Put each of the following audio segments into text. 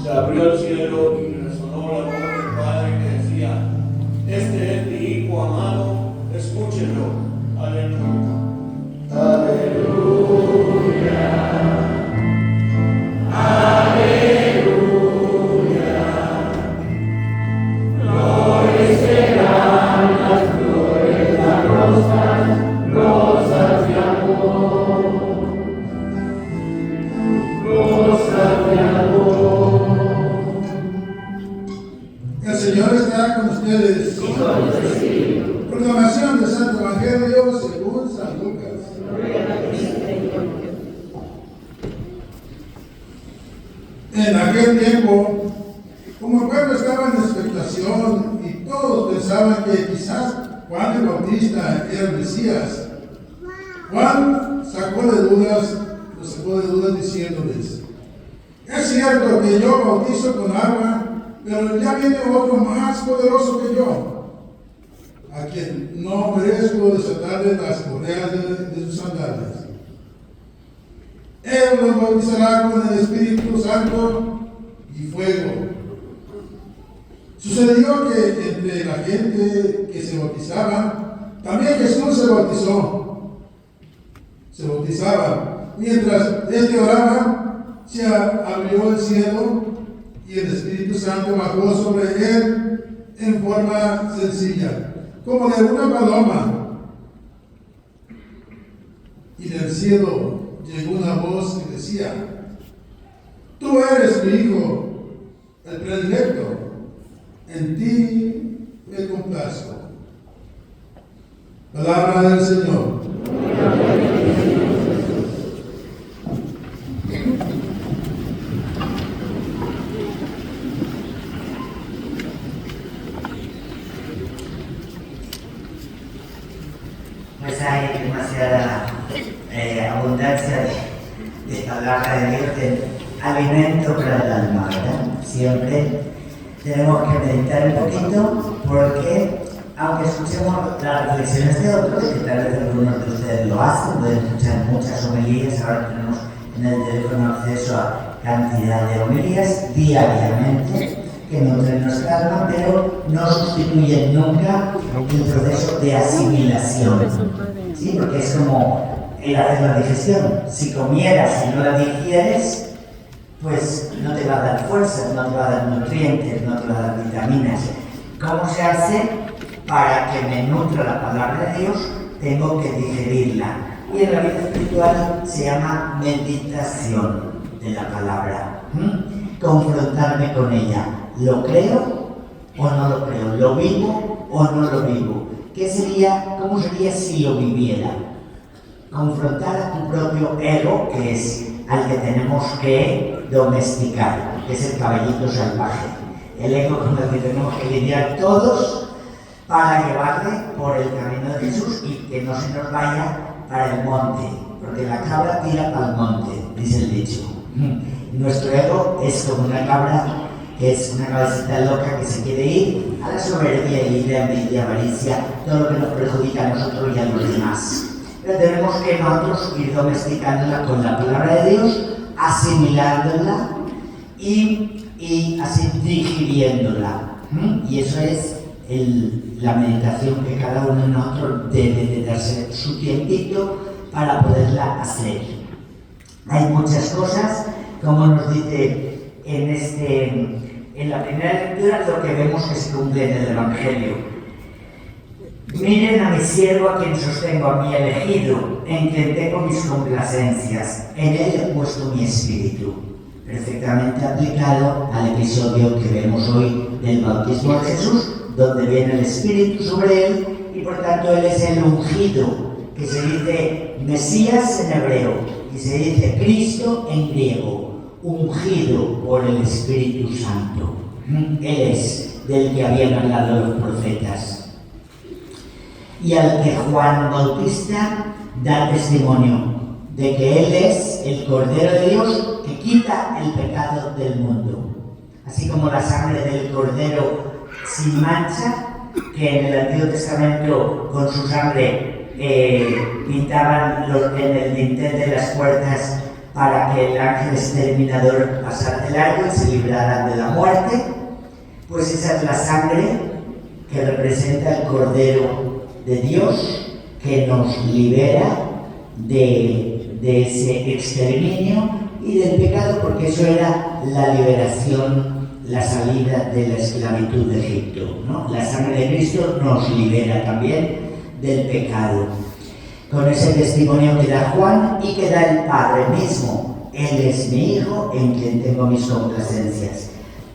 Se abrió el cielo y resonó la voz del Padre que decía: este es mi Hijo amado, escúchenlo. Aleluya. Aleluya. Aleluya. Florecerán las flores, las rosas, rosas de amor. Rosas de amor. El Señor estará con ustedes. Proclamación del Santo Evangelio según San Lucas. En aquel tiempo, como el pueblo estaba en expectación y todos pensaban que quizás Juan el Bautista era el Mesías, Juan los sacó de dudas diciéndoles: es cierto que yo bautizo con agua, pero ya viene otro más poderoso que yo, a quien no merezco desatarle las correas de sus sandalias. Él los bautizará con el Espíritu Santo y fuego. Sucedió que entre la gente que se bautizaba, también Jesús se bautizaba. Mientras éste oraba, se abrió el cielo y el Espíritu Santo bajó sobre él en forma sencilla, como de una paloma. Y del cielo llegó una voz que decía: tú eres mi Hijo, el predilecto, en ti me complazco. Palabra del Señor. Pues hay demasiada abundancia de palabra de Dios, de alimento para el alma, ¿verdad? Siempre tenemos que meditar un poquito, porque aunque escuchemos las reflexiones de otros, que tal vez algunos de ustedes lo hacen, pueden escuchar muchas homilías, ahora tenemos en el teléfono acceso a cantidad de homilías diariamente que nutren nuestra alma, pero no sustituyen nunca el proceso de asimilación, ¿sí? Porque es como el hacer la digestión. Si comieras y no la digieres, pues no te va a dar fuerza, no te va a dar nutrientes, no te va a dar vitaminas. ¿Cómo se hace? Para que me nutra la palabra de Dios, tengo que digerirla. Y en la vida espiritual se llama meditación de la palabra. Confrontarme con ella. ¿Lo creo o no lo creo? ¿Lo vivo o no lo vivo? ¿Cómo sería si lo viviera? Confrontar a tu propio ego, que es al que tenemos que domesticar, que es el caballito salvaje. El ego con el que tenemos que lidiar todos para llevarle por el camino de Jesús y que no se nos vaya para el monte, porque la cabra tira para el monte, dice el dicho. Nuestro ego es como una cabra, que es una cabecita loca que se quiere ir a la soberbia y la envidia, avaricia, todo lo que nos perjudica a nosotros y a los demás. Pero tenemos que nosotros ir domesticándola con la palabra de Dios, asimilándola y así digiriéndola. Y eso es la meditación que cada uno de nosotros debe de darse su tiempito para poderla hacer. Hay muchas cosas, como nos dice en la primera lectura, lo que vemos que se cumple en el Evangelio. Miren a mi siervo, a quien sostengo, a mi elegido, en quien tengo mis complacencias, en él he puesto mi espíritu. perfectamente aplicado al episodio que vemos hoy del bautismo de Jesús, donde viene el Espíritu sobre él y por tanto él es el ungido, que se dice Mesías en hebreo y se dice Cristo en griego, ungido por el Espíritu Santo. Él es del que habían hablado los profetas. Y al que Juan Bautista da testimonio de que Él es el Cordero de Dios que quita el pecado del mundo. Así como la sangre del Cordero sin mancha, que en el Antiguo Testamento con su sangre pintaban en el dintel de las puertas para que el ángel exterminador pasara de largo y se librara de la muerte, pues esa es la sangre que representa el Cordero de Dios que nos libera de ese exterminio y del pecado, porque eso era la liberación, la salida de la esclavitud de Egipto, ¿no? La sangre de Cristo nos libera también del pecado. Con ese testimonio que da Juan y que da el Padre mismo, Él es mi Hijo en quien tengo mis complacencias.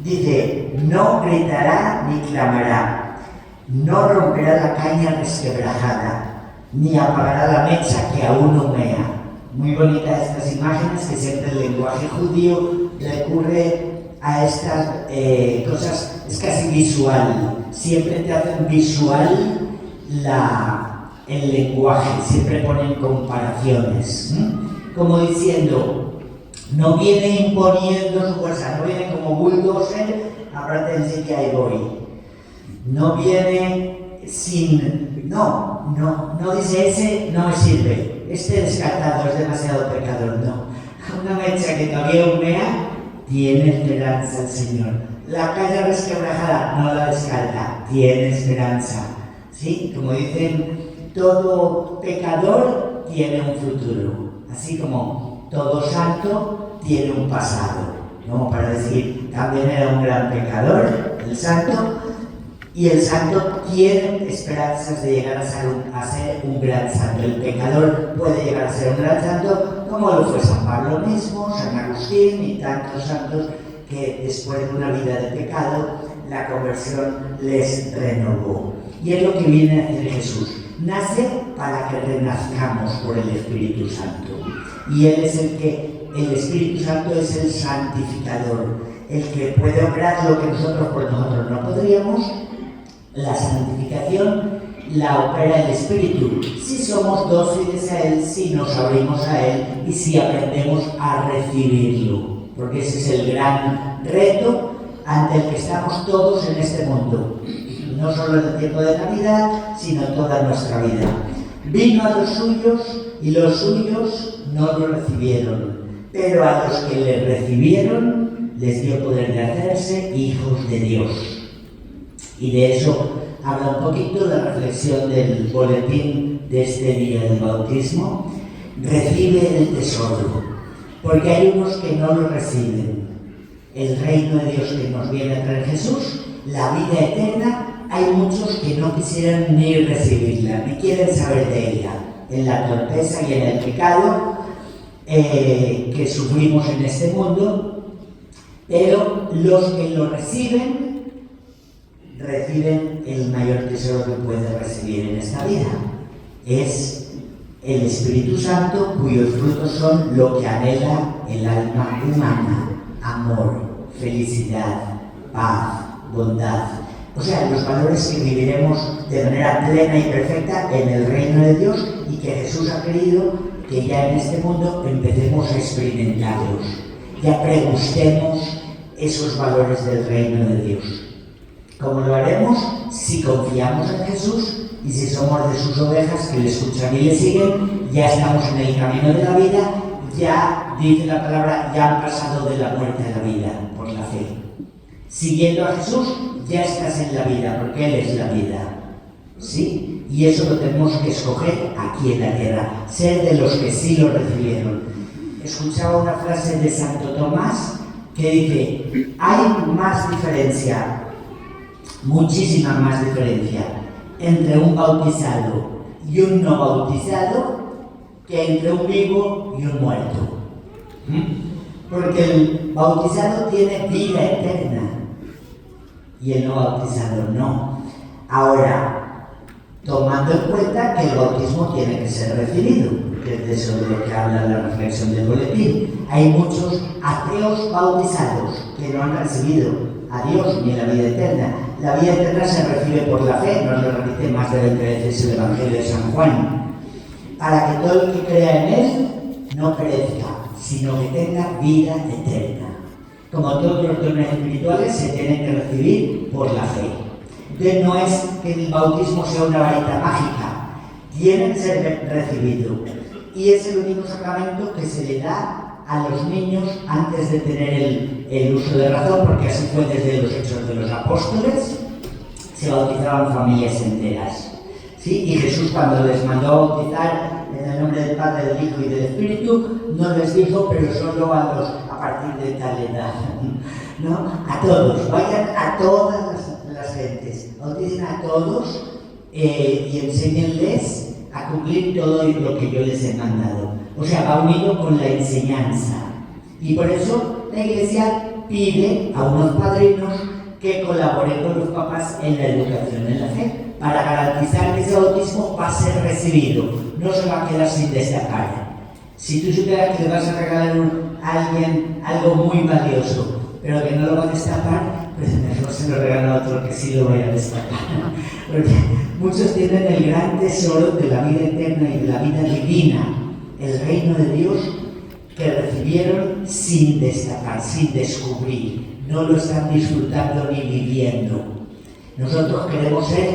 Dice, no gritará ni clamará, no romperá la caña resquebrajada, ni apagará la mecha que aún humea. Muy bonitas estas imágenes, que siempre el lenguaje judío recurre a estas cosas, es casi visual, siempre te hacen visual el lenguaje, siempre ponen comparaciones, como diciendo, no viene imponiendo su fuerza, no viene como bulldozer, apártense que ahí voy, no viene sin, no dice ese no me sirve, este descartado es demasiado pecador, no, una mecha que todavía humea, tiene esperanza el Señor. La caña resquebrajada no la descarta, tiene esperanza. ¿Sí? Como dicen, todo pecador tiene un futuro, así como todo santo tiene un pasado. ¿No? Para decir, también era un gran pecador, el santo, y el santo tiene esperanzas de llegar a ser un gran santo. El pecador puede llegar a ser un gran santo, como lo fue San Pablo mismo, San Agustín y tantos santos que después de una vida de pecado, la conversión les renovó. Y es lo que viene a hacer Jesús. Nace para que renazcamos por el Espíritu Santo. Y Él es el Espíritu Santo es el santificador, el que puede obrar lo que nosotros por nosotros no podríamos. La santificación la opera el Espíritu, si somos dóciles a Él, si nos abrimos a Él y si aprendemos a recibirlo, porque ese es el gran reto ante el que estamos todos en este mundo, no solo en el tiempo de Navidad, sino toda nuestra vida. Vino a los suyos y los suyos no lo recibieron, pero a los que le recibieron les dio poder de hacerse hijos de Dios. Y de eso habla un poquito la reflexión del boletín de este día del bautismo. Recibe el tesoro, porque hay unos que no lo reciben. El reino de Dios que nos viene a traer Jesús, la vida eterna, hay muchos que no quisieran ni recibirla, ni quieren saber de ella, en la torpeza y en el pecado que sufrimos en este mundo, pero los que lo reciben el mayor tesoro que puede recibir en esta vida. Es el Espíritu Santo, cuyos frutos son lo que anhela el alma humana: amor, felicidad, paz, bondad. O sea, los valores que viviremos de manera plena y perfecta en el reino de Dios y que Jesús ha querido que ya en este mundo empecemos a experimentarlos. Ya pregustemos esos valores del reino de Dios. ¿Cómo lo haremos? Si confiamos en Jesús y si somos de sus ovejas que le escuchan y le siguen, ya estamos en el camino de la vida, ya, dice la palabra, ya han pasado de la muerte a la vida por la fe. Siguiendo a Jesús, ya estás en la vida, porque Él es la vida. ¿Sí? Y eso lo tenemos que escoger aquí en la tierra, ser de los que sí lo recibieron. Escuchaba una frase de Santo Tomás que dice, hay más diferencia, muchísima más diferencia entre un bautizado y un no bautizado que entre un vivo y un muerto. Porque el bautizado tiene vida eterna y el no bautizado no. Ahora, tomando en cuenta que el bautismo tiene que ser recibido, que es de eso de lo que habla la reflexión del boletín. Hay muchos ateos bautizados que no han recibido a Dios ni la vida eterna. La vida eterna se recibe por la fe, nos lo repite más de 20 veces el Evangelio de San Juan, para que todo el que crea en él no perezca, sino que tenga vida eterna. Como todos los dones espirituales se tienen que recibir por la fe. Entonces no es que el bautismo sea una varita mágica, tiene que ser recibido. Y es el único sacramento que se le da a los niños antes de tener el uso de razón, porque así fue desde los Hechos de los Apóstoles, se bautizaban familias enteras. ¿Sí? Y Jesús, cuando les mandó a bautizar en el nombre del Padre, del Hijo y del Espíritu, no les dijo, pero solo a partir de tal edad, ¿no? A todos, vayan a todas las gentes, bauticen a todos y enséñenles a cumplir todo lo que yo les he mandado. O sea, va unido con la enseñanza. Y por eso la Iglesia pide a unos padrinos que colaboren con los papás en la educación en la fe, para garantizar que ese bautismo va a ser recibido, no se va a quedar sin destacar. Si tú supieras que le vas a regalar a alguien algo muy valioso, pero que no lo va a destapar, pues mejor se lo regala a otro que sí lo vaya a destapar. Porque muchos tienen el gran tesoro de la vida eterna y de la vida divina, el reino de Dios, que recibieron sin destapar, sin descubrir. No lo están disfrutando ni viviendo. Nosotros queremos ser,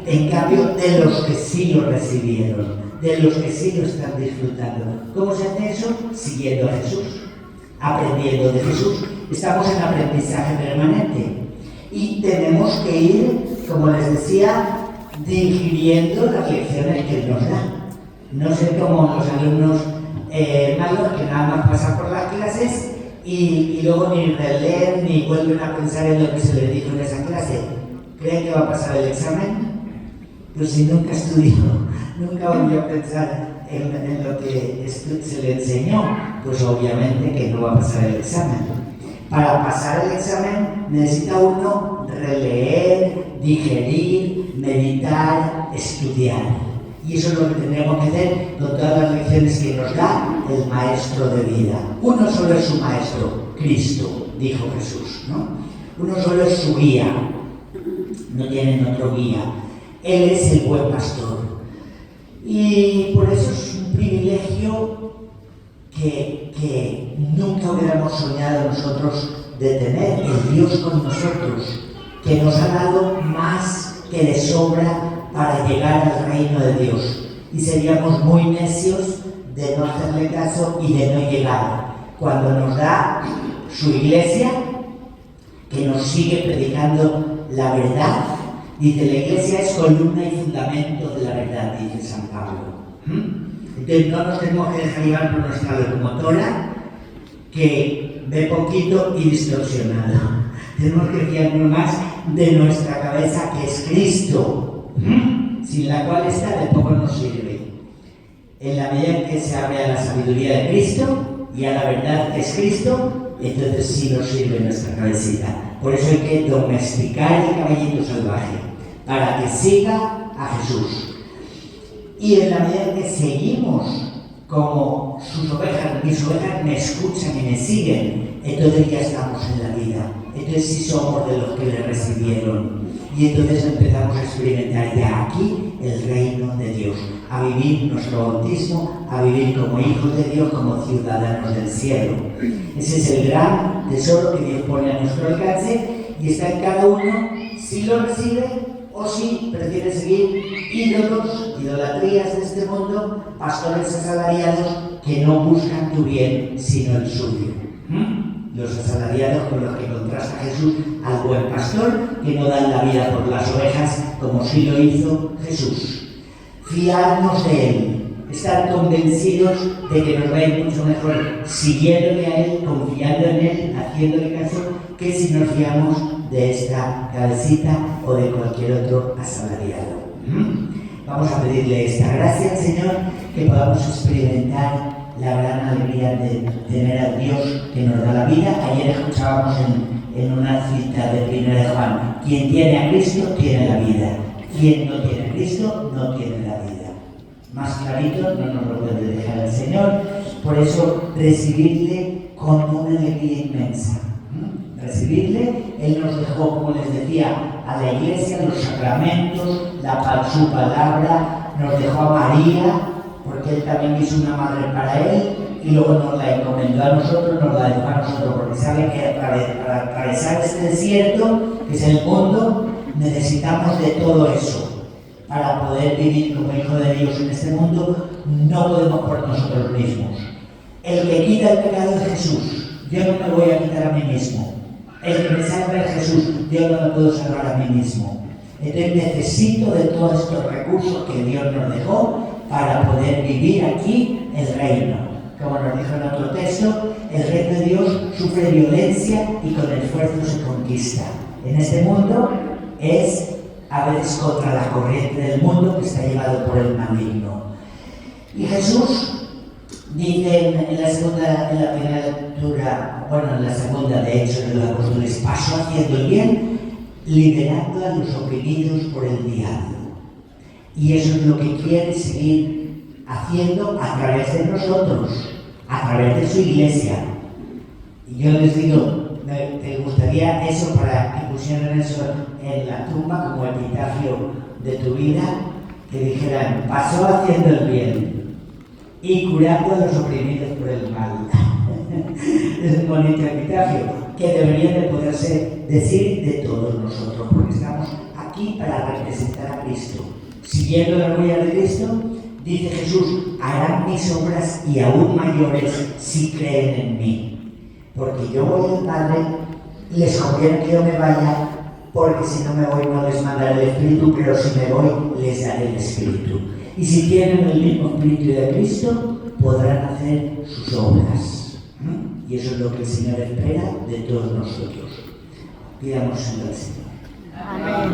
en cambio, de los que sí lo recibieron, de los que sí lo están disfrutando. ¿Cómo se hace eso? Siguiendo a Jesús, aprendiendo de Jesús. Estamos en aprendizaje permanente y tenemos que ir, como les decía, digiriendo las lecciones que Él nos da. No ser como los alumnos malos que nada más pasan por las clases y luego ni releer ni vuelven a pensar en lo que se les dijo en esa clase. ¿Creen que va a pasar el examen? Pues si nunca estudió, nunca volvió a pensar en lo que se le enseñó, pues obviamente que no va a pasar el examen. Para pasar el examen necesita uno releer, digerir, meditar, estudiar. Y eso es lo que tendremos que hacer con todas las lecciones que nos da el Maestro de vida. Uno solo es su Maestro, Cristo, dijo Jesús, ¿no? Uno solo es su guía, no tienen otro guía. Él es el buen pastor. Y por eso es un privilegio que nunca hubiéramos soñado nosotros de tener, el Dios con nosotros, que nos ha dado más que de sobra para llegar al reino de Dios. Y seríamos muy necios de no hacerle caso y de no llegar. Cuando nos da su iglesia, que nos sigue predicando la verdad, dice, la iglesia es columna y fundamento de la verdad, dice San Pablo. Entonces no nos tenemos que dejar llevar por nuestra locomotora, que ve poquito y distorsionado. Tenemos que fiarnos más de nuestra cabeza, que es Cristo, sin la cual esta de poco nos sirve. En la medida en que se abre a la sabiduría de Cristo y a la verdad que es Cristo, entonces sí nos sirve nuestra cabecita. Por eso hay que domesticar el caballito salvaje, para que siga a Jesús. Y en la medida en que seguimos como sus ovejas, mis ovejas me escuchan y me siguen, entonces ya estamos en la vida. Entonces sí somos de los que le recibieron. Y entonces empezamos a experimentar ya aquí el reino de Dios, a vivir nuestro bautismo, a vivir como hijos de Dios, como ciudadanos del cielo. Ese es el gran tesoro que Dios pone a nuestro alcance y está en cada uno si lo recibe o si prefiere seguir ídolos, idolatrías de este mundo, pastores asalariados que no buscan tu bien sino el suyo. Los asalariados con los que contrasta Jesús al buen pastor, que no dan la vida por las ovejas como sí lo hizo Jesús. Fiarnos de Él, estar convencidos de que nos va a ir mucho mejor siguiéndole a Él, confiando en Él, haciéndole caso, que si nos fiamos de esta cabecita o de cualquier otro asalariado. Vamos a pedirle esta gracia al Señor, que podamos experimentar la gran alegría de tener a Dios que nos da la vida. Ayer escuchábamos en una cita de 1 de Juan: quien tiene a Cristo tiene la vida, quien no tiene a Cristo no tiene la vida. Más clarito no nos lo puede dejar el Señor. Por eso, recibirle con una alegría inmensa. Recibirle, Él nos dejó, como les decía, a la Iglesia, los sacramentos, su palabra, nos dejó a María, porque Él también hizo una madre para Él, y luego nos la encomendó a nosotros, nos la dejó a nosotros, porque sabe que para atravesar este desierto, que es el mundo, necesitamos de todo eso. Para poder vivir como hijo de Dios en este mundo, no podemos por nosotros mismos. El que quita el pecado es Jesús. Yo no me voy a quitar a mí mismo. El que me salva es Jesús. Yo no me puedo salvar a mí mismo. Entonces necesito de todos estos recursos que Dios nos dejó para poder vivir aquí el reino. Como nos dijo en otro texto, el reino de Dios sufre violencia y con esfuerzo se conquista. En este mundo es a veces contra la corriente del mundo que está llevado por el maligno. Y Jesús dice en la primera lectura, en la segunda de Hechos de los Apóstoles: pasó haciendo el bien, liberando a los oprimidos por el diablo. Y eso es lo que quiere seguir haciendo a través de nosotros, a través de su iglesia. Y yo les digo, ¿te gustaría eso para que pusieran eso en la tumba como epitafio de tu vida? Que dijeran: pasó haciendo el bien y curando a los oprimidos por el mal. Es un bonito epitafio que debería de poderse decir de todos nosotros, porque estamos aquí para representar a Cristo. Siguiendo la huella de Cristo, dice Jesús: harán mis obras y aún mayores si creen en mí. Porque yo voy al Padre, les conviene que yo me vaya, porque si no me voy no les mandaré el Espíritu, pero si me voy les daré el Espíritu. Y si tienen el mismo Espíritu de Cristo, podrán hacer sus obras. Y eso es lo que el Señor espera de todos nosotros. Pidamos al Señor. Amén.